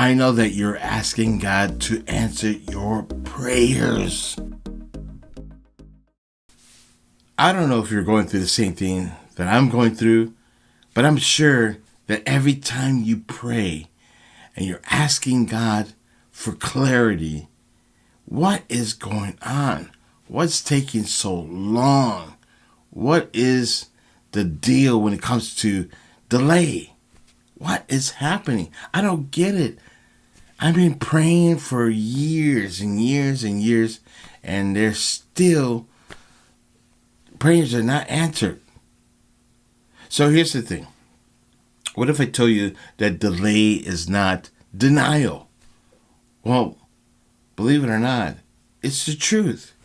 I know that you're asking God to answer your prayers. I don't know if you're going through the same thing that I'm going through, but I'm sure that every time you pray and you're asking God for clarity, what is going on? What's taking so long? What is the deal when it comes to delay? What is happening? I don't get it. I've been praying for years and years and years, and there's still prayers are not answered. So here's the thing. What if I tell you that delay is not denial? Well, believe it or not, it's the truth.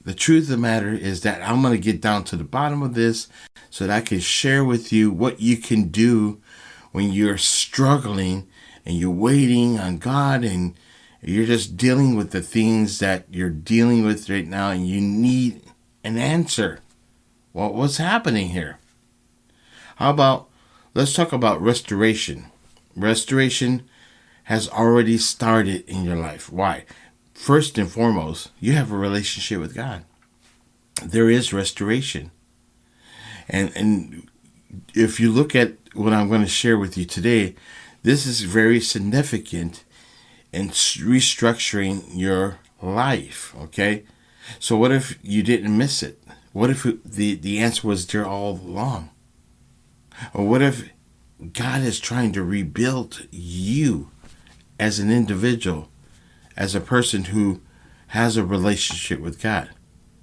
The truth of the matter is that I'm going to get down to the bottom of this so that I can share with you what you can do when you're struggling and you're waiting on God and you're just dealing with the things that you're dealing with right now and you need an answer. Well, what's happening here? How about, let's talk about restoration. Restoration has already started in your life. Why? First and foremost, you have a relationship with God. There is restoration. And if you look at what I'm going to share with you today, this is very significant in restructuring your life, okay? So what if you didn't miss it? What if the answer was there all along? Or what if God is trying to rebuild you as an individual, as a person who has a relationship with God?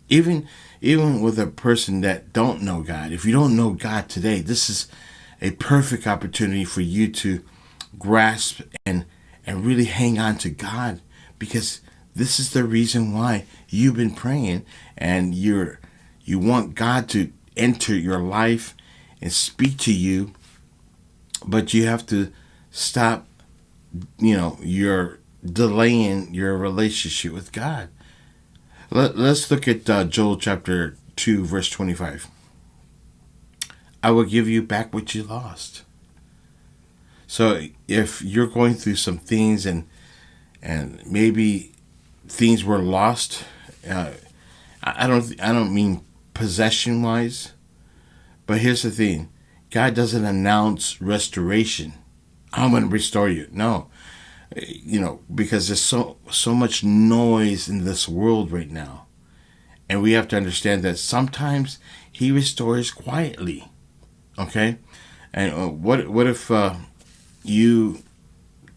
Even with a person that don't know God, if you don't know God today, this is a perfect opportunity for you to grasp and really hang on to God, because this is the reason why you've been praying and you want God to enter your life and speak to you, but you have to stop, you're delaying your relationship with God. Let's look at Joel chapter 2, verse 25. I will give you back what you lost. So if you're going through some things and maybe things were lost, I don't mean possession wise, but here's the thing: God doesn't announce restoration. I'm going to restore you. No, because there's so much noise in this world right now, and we have to understand that sometimes He restores quietly. Okay, and what if you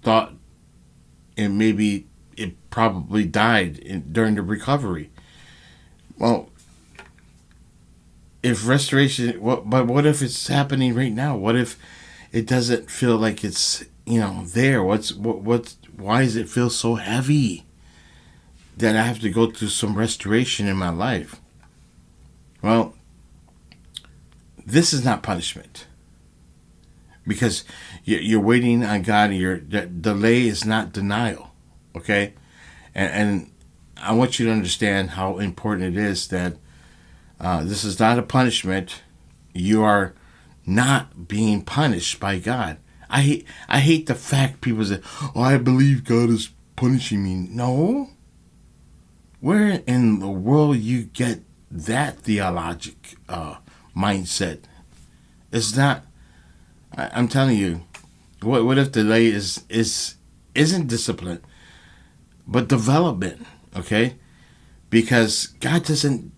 thought it probably died during the recovery? Well, if restoration, but what if it's happening right now? What if it doesn't feel like it's there? Why does it feel so heavy that I have to go through some restoration in my life? Well, this is not punishment, because you're waiting on God. That delay is not denial, okay? And I want you to understand how important it is that this is not a punishment. You are not being punished by God. I hate the fact people say, "Oh, I believe God is punishing me." No. Where in the world you get that theologic mindset? It's not. I'm telling you, what if delay isn't discipline, but development? Okay, because God doesn't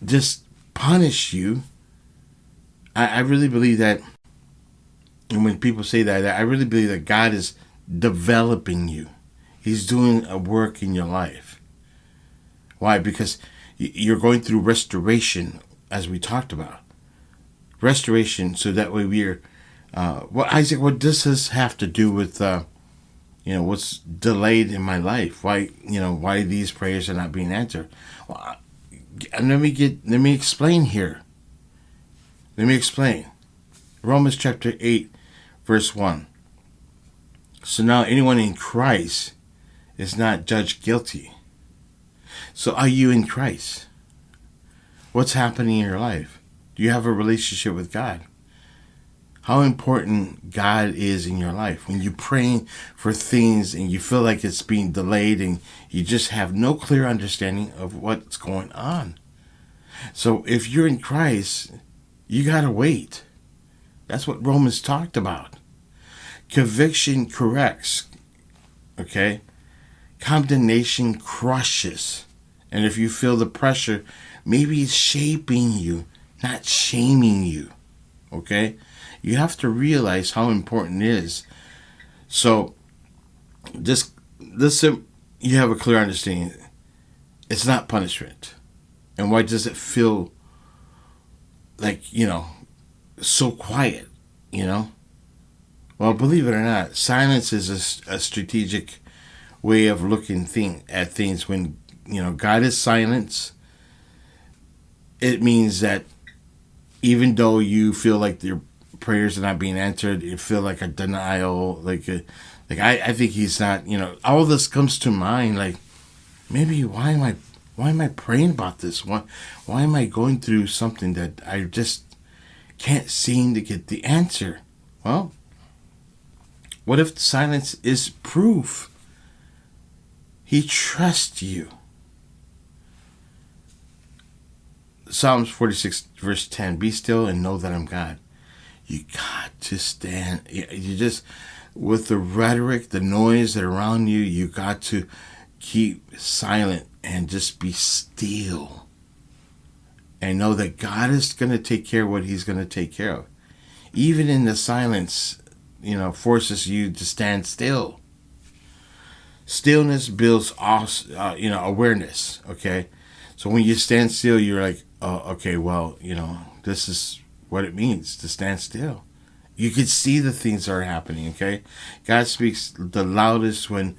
just punish you. I really believe that, and when people say that, I really believe that God is developing you. He's doing a work in your life. Why? Because you're going through restoration, as we talked about. Restoration, so that way we're... Isaac, what does this have to do with, what's delayed in my life? Why these prayers are not being answered? Well, let me explain here. Let me explain. Romans chapter 8, verse 1. So now anyone in Christ is not judged guilty. So are you in Christ? What's happening in your life? Do you have a relationship with God? how important God is in your life. When you're praying for things and you feel like it's being delayed and you just have no clear understanding of what's going on. So if you're in Christ, you got to wait. That's what Romans talked about. Conviction corrects, okay? Condemnation crushes. And if you feel the pressure, maybe it's shaping you, not shaming you, okay? You have to realize how important it is. So, just listen, you have a clear understanding. It's not punishment. And why does it feel like, so quiet, Well, believe it or not, silence is a strategic way of looking at things. When, God is silence, it means that even though you feel like your prayers are not being answered, you feel like a denial, I think he's not, all this comes to mind, like, maybe why am I praying about this? Why am I going through something that I just can't seem to get the answer? Well, what if silence is proof? He trusts you. Psalms 46 verse 10, be still and know that I'm God. You got to stand. You just, with the rhetoric, the noise that around you, you got to keep silent and just be still. And know that God is going to take care of what he's going to take care of. Even in the silence, forces you to stand still. Stillness builds, awareness, okay? So when you stand still, you're like, oh, okay, well, this is what it means to stand still. You can see the things that are happening, okay? God speaks the loudest when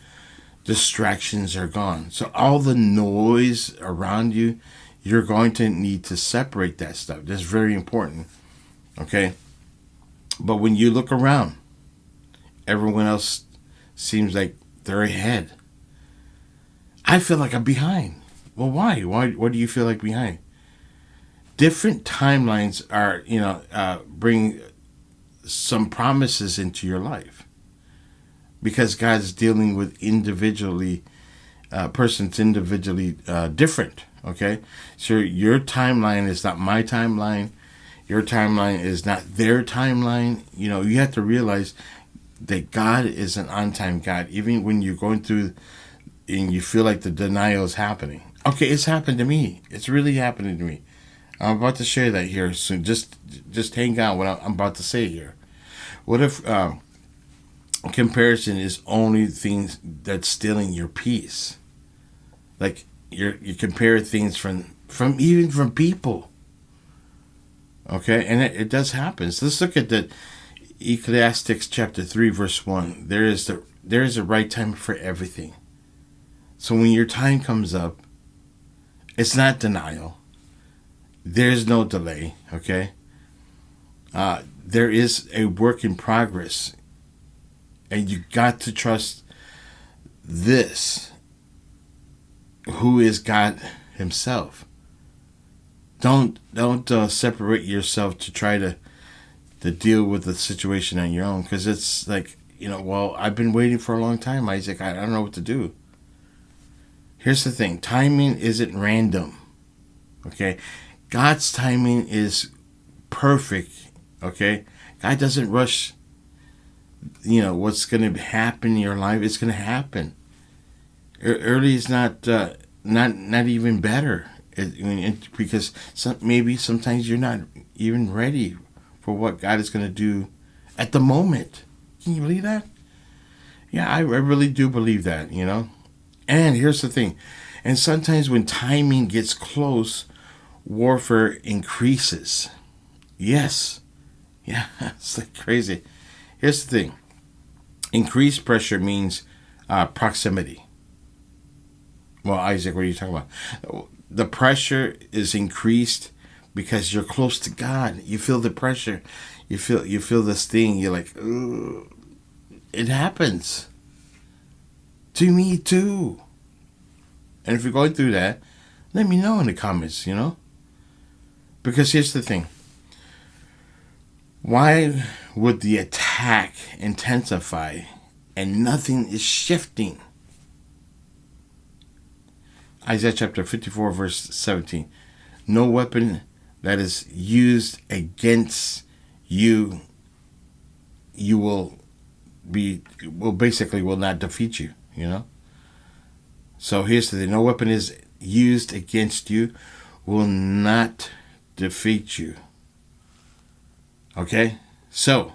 distractions are gone. So all the noise around you, you're going to need to separate that stuff. That's very important, okay? But when you look around, everyone else seems like they're ahead. I feel like I'm behind. Well, why? What do you feel like behind? Different timelines are, bring some promises into your life. Because God's dealing with persons individually different, okay? So your timeline is not my timeline. Your timeline is not their timeline. You have to realize that God is an on-time God. Even when you're going through and you feel like the denial is happening. Okay, it's happened to me. It's really happening to me. I'm about to share that here soon. Just hang on what I'm about to say here. What if comparison is only things that's stealing your peace? Like you compare things from people. Okay, and it does happen. So let's look at the Ecclesiastes chapter 3 verse 1. There is a right time for everything. So when your time comes up, it's not denial. There's no delay, okay? There is a work in progress. And you got to trust this. Who is God himself? Don't separate yourself to try to deal with the situation on your own. Because it's like, well, I've been waiting for a long time, Isaac. I don't know what to do. Here's the thing. Timing isn't random. Okay? God's timing is perfect. Okay? God doesn't rush, what's going to happen in your life. It's going to happen. Early is not even better. Because maybe sometimes you're not even ready for what God is going to do at the moment. Can you believe that? Yeah, I really do believe that, And here's the thing. And sometimes when timing gets close, warfare increases. Yes. Yeah, it's like crazy. Here's the thing. Increased pressure means proximity. Well, Isaac, what are you talking about? The pressure is increased because you're close to God. You feel the pressure. You feel this thing. You're like, ugh. It happens. To me too. And if you're going through that, let me know in the comments, Because here's the thing. Why would the attack intensify and nothing is shifting? Isaiah chapter 54, verse 17. No weapon that is used against you, you will basically will not defeat you, you know? So here's the thing. No weapon is used against you will not defeat you. Okay? So,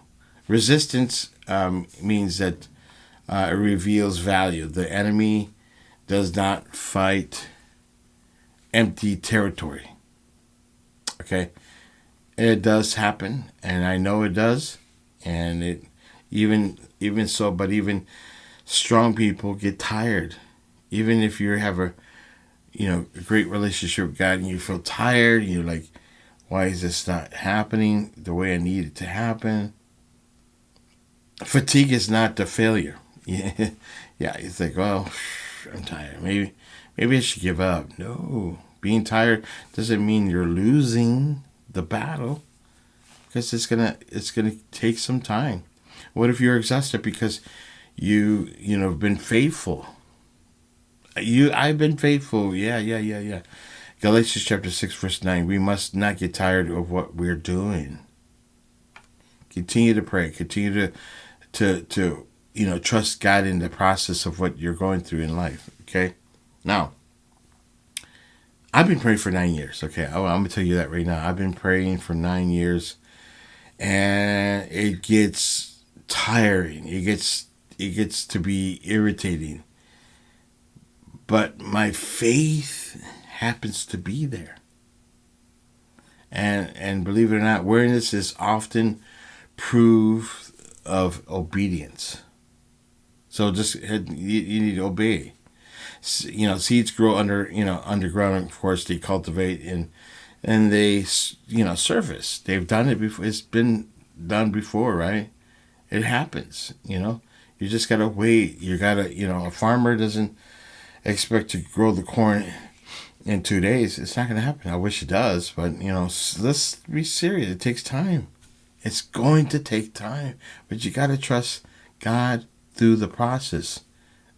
resistance means that it reveals value. The enemy does not fight empty territory. Okay? It does happen, and I know it does. And it even so, but even strong people get tired. Even if you have a great relationship with God and you feel tired, you're like, why is this not happening the way I need it to happen? Fatigue is not the failure. Yeah, you think, well, I'm tired. Maybe I should give up. No, being tired doesn't mean you're losing the battle, because it's gonna take some time. What if you're exhausted because you have been faithful? I've been faithful. Yeah. Galatians chapter 6, verse 9. We must not get tired of what we're doing. Continue to pray. Continue to trust God in the process of what you're going through in life. Okay? Now, I've been praying for 9 years. Okay? I'm going to tell you that right now. I've been praying for 9 years, and it gets tiring. It gets to be irritating. But my faith happens to be there. And believe it or not, weariness is often proof of obedience. So just you need to obey. Seeds grow underground. Of course, they cultivate and they surface. They've done it before. It's been done before, right? It happens. You just gotta wait. You gotta a farmer doesn't expect to grow the corn in 2 days. It's not going to happen. I wish it does, but let's be serious. It takes time. It's going to take time, but you got to trust God through the process.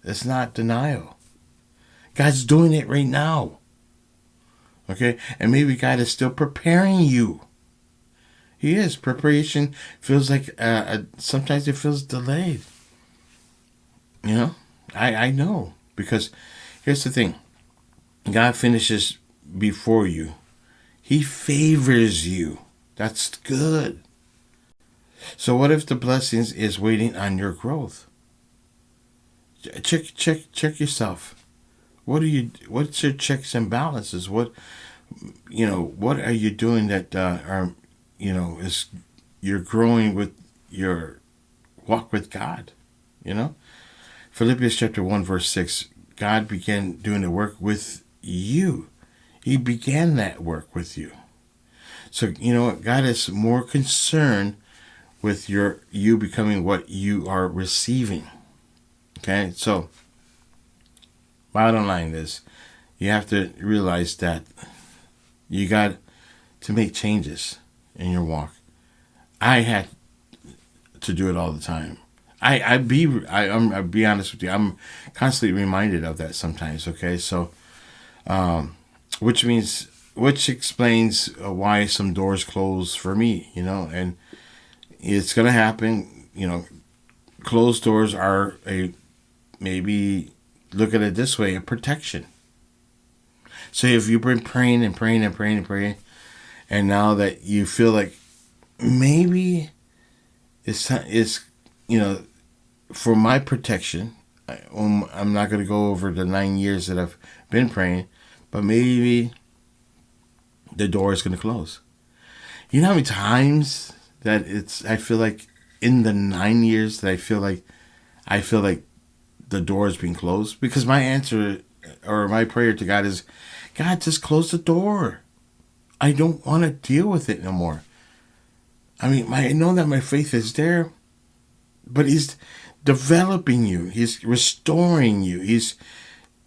It's not denial. God's doing it right now. Okay? And maybe God is still preparing you. He is. Preparation feels like sometimes it feels delayed. I know, because here's the thing. God finishes before you. He favors you. That's good. So what if the blessings is waiting on your growth? Check yourself. What's your checks and balances? What are you doing that is you're growing with your walk with God? Philippians chapter 1, verse 6, God began doing the work with you. He began that work with you. So, God is more concerned with you becoming what you are receiving. Okay? So, bottom line is, you have to realize that you got to make changes in your walk. I had to do it all the time. I'll be honest with you. I'm constantly reminded of that sometimes. Okay, so, which explains why some doors close for me. And it's gonna happen. Closed doors are maybe look at it this way, a protection. So if you've been praying and praying and praying and praying, and now that you feel like maybe it's for my protection, I'm not going to go over the 9 years that I've been praying, but maybe the door is going to close. You know how many times that I feel like in the 9 years that I feel like the door is being closed? Because my answer or my prayer to God is, God, just close the door. I don't want to deal with it no more. I know that my faith is there, but He's developing you. He's restoring you. He's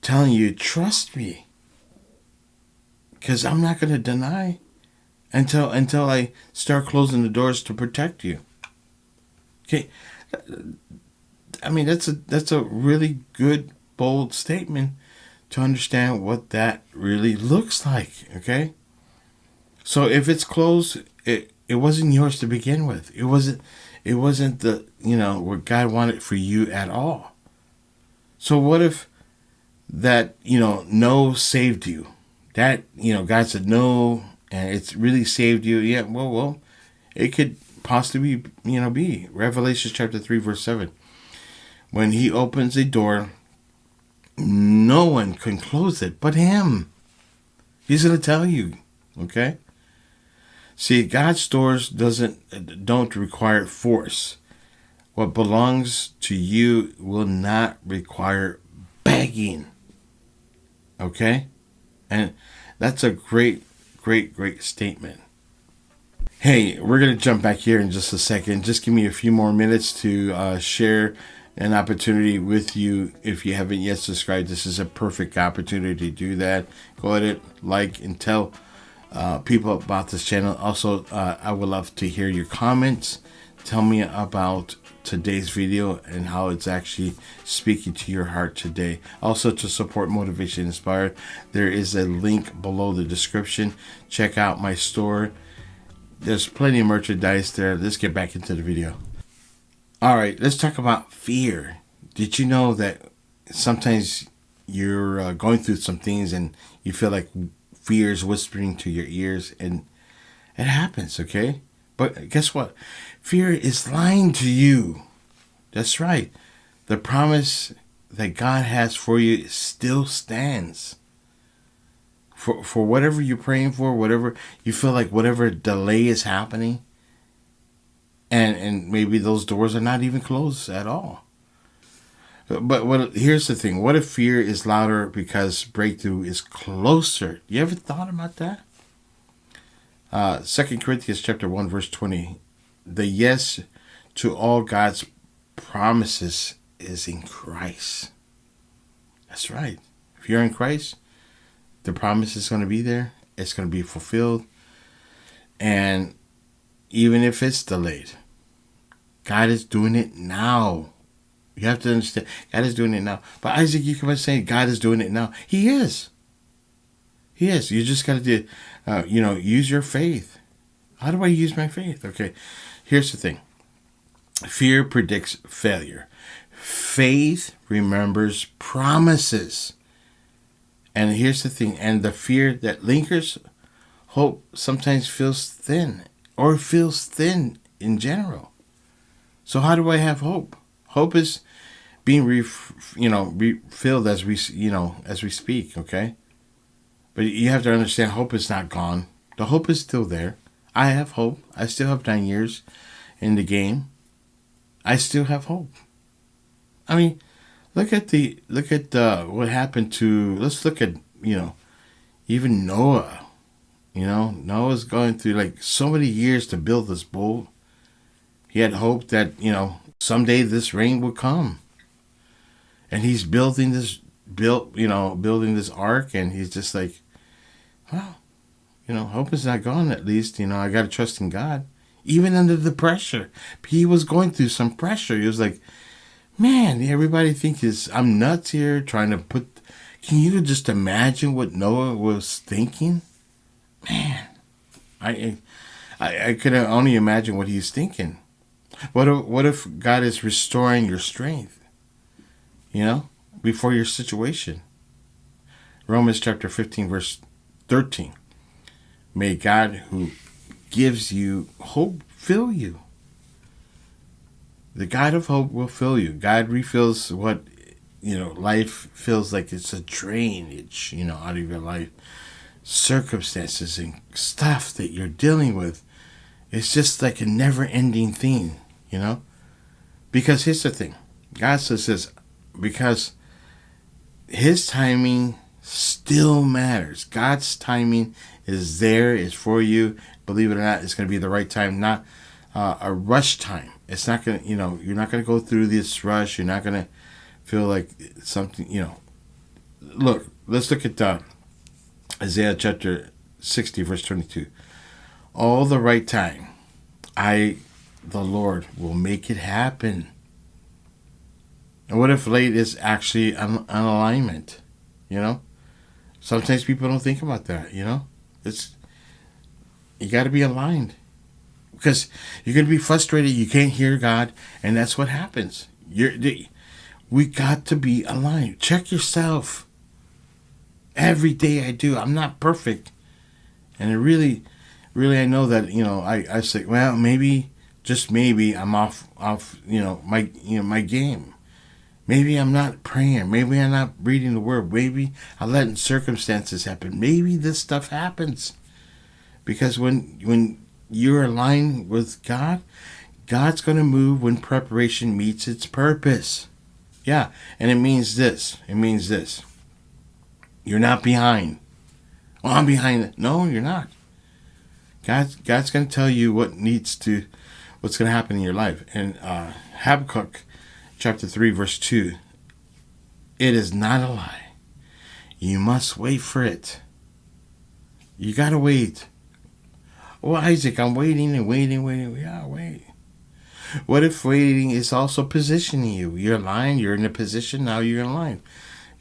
telling you, trust me. Because I'm not going to deny. until I start closing the doors to protect you. Okay, I mean that's a really good bold statement to understand what that really looks like. Okay, so if it's closed, it wasn't yours to begin with. It wasn't the what God wanted for you at all. So what if that no saved you? That God said no, and it's really saved you. Yeah, well, it could possibly be Revelation chapter 3 verse 7. When He opens a door, no one can close it but Him. He's going to tell you. Okay. See, God's doors don't require force. What belongs to you will not require begging. Okay? And that's a great, great, great statement. Hey, we're going to jump back here in just a second. Just give me a few more minutes to share an opportunity with you. If you haven't yet subscribed, this is a perfect opportunity to do that. Go ahead, like, and tell people about this channel. Also, I would love to hear your comments. Tell me about today's video and how it's actually speaking to your heart today. Also, to support Motivation Inspired, there is a link below the description. Check out my store. There's plenty of merchandise there. Let's get back into the video. All right, let's talk about fear. Did you know that sometimes you're going through some things and you feel like fear is whispering to your ears, and it happens, okay? But guess what? Fear is lying to you. That's right. The promise that God has for you still stands. For whatever you're praying for, whatever you feel like, whatever delay is happening, and maybe those doors are not even closed at all. But here's the thing. What if fear is louder because breakthrough is closer? You ever thought about that? 2 Corinthians chapter 1 verse 20. The yes to all God's promises is in Christ. That's right. If you're in Christ, the promise is going to be there. It's going to be fulfilled. And even if it's delayed, God is doing it now. You have to understand, God is doing it now. But Isaac, you keep saying God is doing it now. He is. He is. You just got to use your faith. How do I use my faith? Okay, here's the thing. Fear predicts failure. Faith remembers promises. And here's the thing. And the fear that lingers, hope sometimes feels thin, or feels thin in general. So how do I have hope? Hope is being refilled as we speak. Okay. But you have to understand, hope is not gone. The hope is still there. I have hope. I still have 9 years in the game. I still have hope. I mean, look at what happened to. Let's look at even Noah. Noah's going through like so many years to build this boat. He had hope that someday this rain would come, and he's building this ark, and he's just like, well, hope is not gone. At least I got to trust in God, even under the pressure. He was going through some pressure. He was like, man, everybody thinks I'm nuts here trying to put. Can you just imagine what Noah was thinking? Man, I could only imagine what he's thinking. What if God is restoring your strength? Before your situation. Romans chapter 15 verse 13. May God who gives you hope fill you. The God of hope will fill you. God refills what life feels like it's a drainage out of your life. Circumstances and stuff that you're dealing with. It's just like a never-ending thing, Because here's the thing. God says this, because His timing still matters. God's timing is there, is for you. Believe it or not, it's going to be the right time, not a rush time. It's not going to, you're not going to go through this rush. You're not going to feel like something, Look, let's look at Isaiah chapter 60, verse 22. all the right time, the Lord, will make it happen. And what if late is actually an alignment? You know, sometimes people don't think about that. It's you got to be aligned because you're going to be frustrated. You can't hear God, and that's what happens. We got to be aligned. Check yourself. Every day I do. I'm not perfect, and it really, really, I know that. I say, well, maybe, just maybe, I'm off. My game. Maybe I'm not praying. Maybe I'm not reading the Word. Maybe I'm letting circumstances happen. Maybe this stuff happens. Because when you're aligned with God, God's going to move when preparation meets its purpose. Yeah, and it means this. You're not behind. Well, I'm behind. No, you're not. God's going to tell you what's going to happen in your life. And Habakkuk chapter 3, verse 2, it is not a lie. You must wait for it. You got to wait. Well, Isaac, I'm waiting and waiting. Yeah, wait. What if waiting is also positioning you? You're aligned. You're in a position. Now you're in line.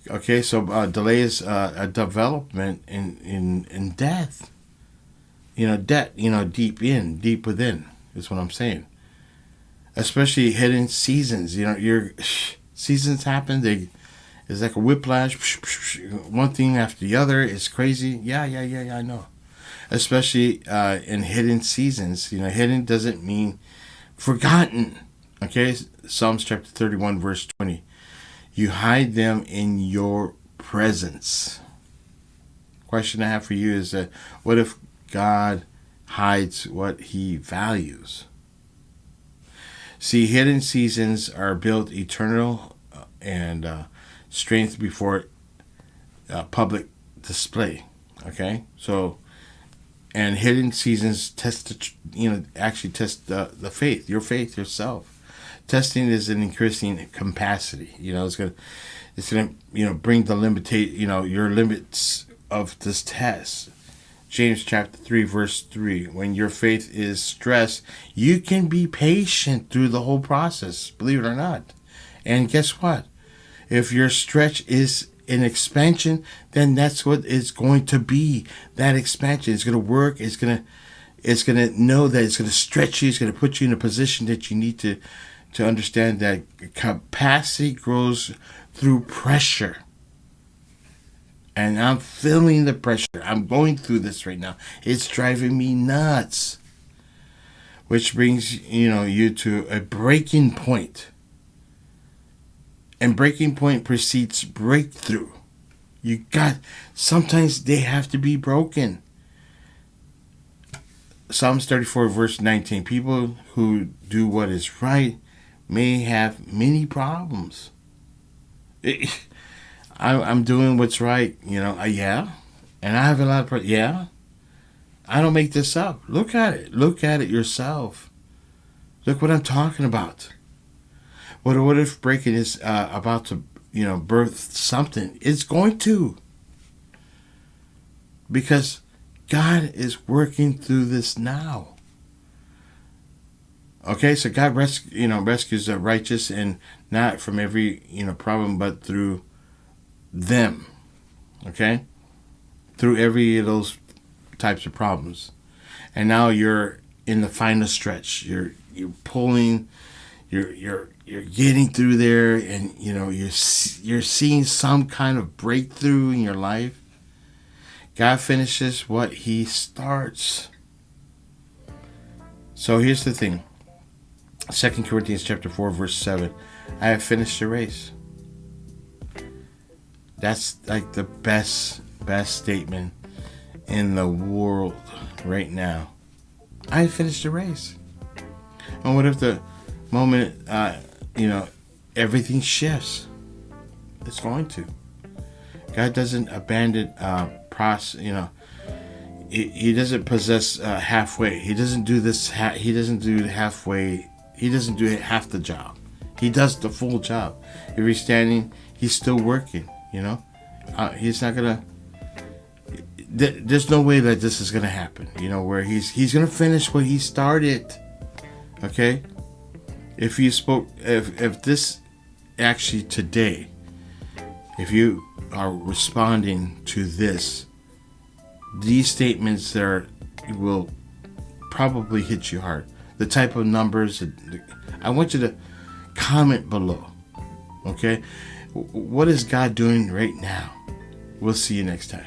Okay, so delay is a development in death. Debt, deep within is what I'm saying. Especially hidden seasons. Your seasons happen. It's like a whiplash. One thing after the other. It's crazy. Yeah, I know. Especially in hidden seasons. Hidden doesn't mean forgotten. Okay, Psalms chapter 31, verse 20. You hide them in your presence. Question I have for you is that what if God hides what he values? See, hidden seasons are built eternal and strength before public display. Okay, so. And hidden seasons test the faith, your faith yourself. Testing is an increasing capacity. It's gonna bring the your limits of this test. James chapter 3, verse 3. When your faith is stressed, you can be patient through the whole process, believe it or not. And guess what? If your stretch is an expansion, then that's what it's going to be. That expansion is going to work. It's going to know that it's going to stretch you. It's going to put you in a position that you need to understand that capacity grows through pressure. And I'm feeling the pressure. I'm going through this right now. It's driving me nuts. Which brings you to a breaking point. And breaking point precedes breakthrough. Sometimes they have to be broken. Psalms 34, verse 19. People who do what is right may have many problems. I'm doing what's right, yeah. And I have a lot of problems, yeah. I don't make this up. Look at it. Look at it yourself. Look what I'm talking about. What if breaking is about to, birth something? It's going to. Because God is working through this now. Okay, so God rescues the righteous, and not from every problem, but through them. Okay, through every of those types of problems, and now you're in the final stretch. You're pulling. You're getting through there, and you're seeing some kind of breakthrough in your life. God finishes what he starts. So here's the thing. 2 Corinthians chapter 4, verse 7. I have finished the race. That's like the best statement in the world right now. I have finished the race. And what if the moment, everything shifts? It's going to. God doesn't abandon He doesn't possess halfway. He doesn't do this. He doesn't do halfway. He doesn't do half the job. He does the full job. If he's standing, he's still working. He's not gonna. there's no way that this is going to happen. Where he's going to finish what he started. Okay? If this actually today, if you are responding to these statements will probably hit you hard. The type of numbers, I want you to comment below. Okay? What is God doing right now? We'll see you next time.